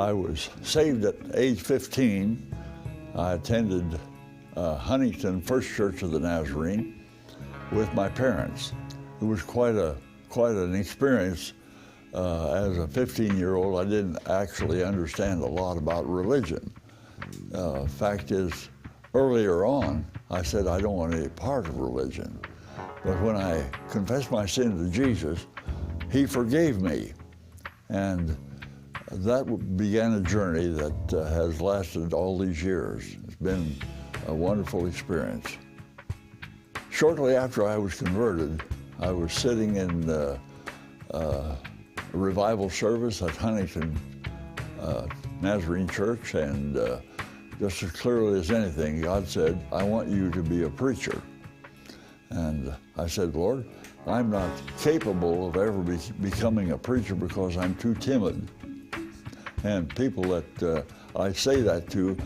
I was saved at age 15. I attended Huntington First Church of the Nazarene with my parents. It was quite an experience. As a 15-year-old, I didn't actually understand a lot about religion. Fact is, earlier on, I said I don't want any part of religion. But when I confessed my sin to Jesus, He forgave me. And that began a journey that has lasted all these years. It's been a wonderful experience. Shortly after I was converted, I was sitting in a revival service at Huntington Nazarene Church, and just as clearly as anything, God said, I want you to be a preacher. And I said, Lord, I'm not capable of ever becoming a preacher because I'm too timid. And people that I say that to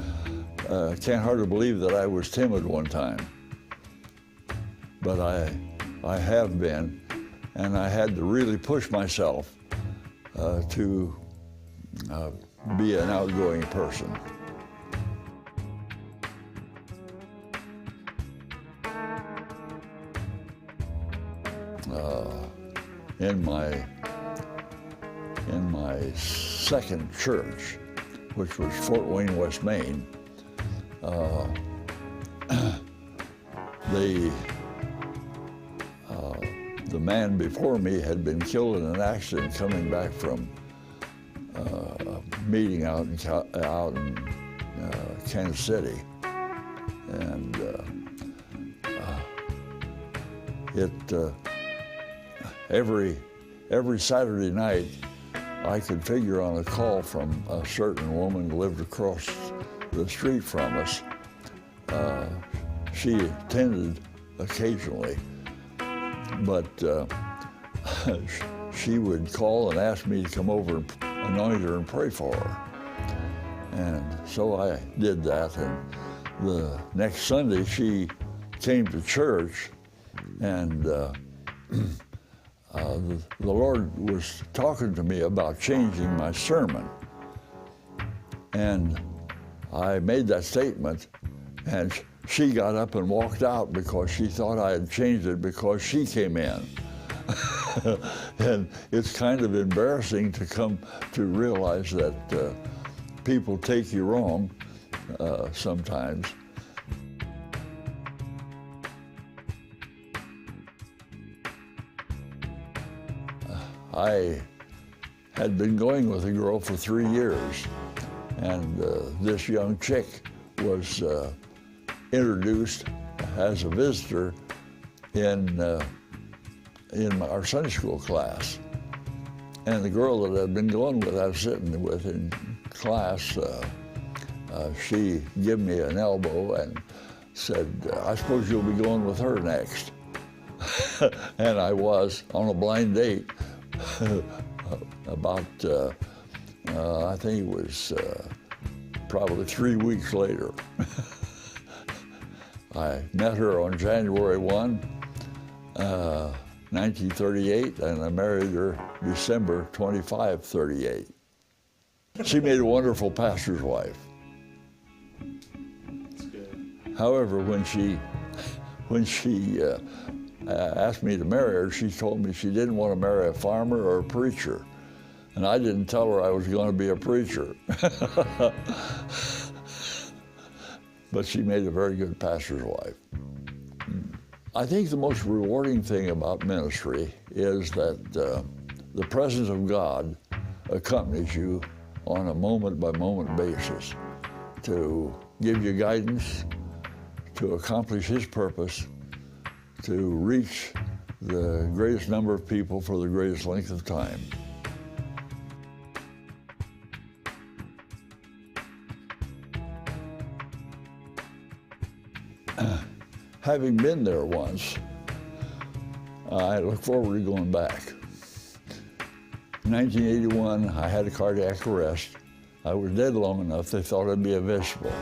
can't hardly believe that I was timid one time. But I have been, and I had to really push myself to be an outgoing person. In my second church, which was Fort Wayne, West Maine, the man before me had been killed in an accident coming back from a meeting out in Kansas City, and every Saturday night, I could figure on a call from a certain woman who lived across the street from us. She attended occasionally, but she would call and ask me to come over and anoint her and pray for her. And so I did that, and the next Sunday she came to church, and the Lord was talking to me about changing my sermon. And I made that statement, and she got up and walked out because she thought I had changed it because she came in. And it's kind of embarrassing to come to realize that people take you wrong sometimes. I had been going with a girl for 3 years, and this young chick was introduced as a visitor in our Sunday school class. And the girl that I'd been going with, I was sitting with in class, she gave me an elbow and said, I suppose you'll be going with her next. And I was on a blind date. About, I think it was probably 3 weeks later. I met her on January 1, 1938, and I married her December 25, 38. She made a wonderful pastor's wife. That's good. However, when she asked me to marry her, she told me she didn't want to marry a farmer or a preacher. And I didn't tell her I was going to be a preacher. But she made a very good pastor's wife. I think the most rewarding thing about ministry is that the presence of God accompanies you on a moment-by-moment basis to give you guidance, to accomplish His purpose, to reach the greatest number of people for the greatest length of time. Having been there once, I look forward to going back. In 1981, I had a cardiac arrest. I was dead long enough, they thought I'd be a vegetable.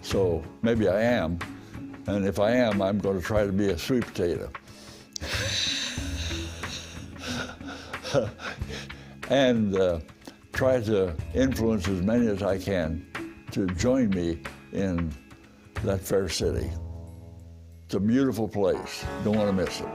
So maybe I am. And if I am, I'm going to try to be a sweet potato. And try to influence as many as I can to join me in that fair city. It's a beautiful place. Don't want to miss it.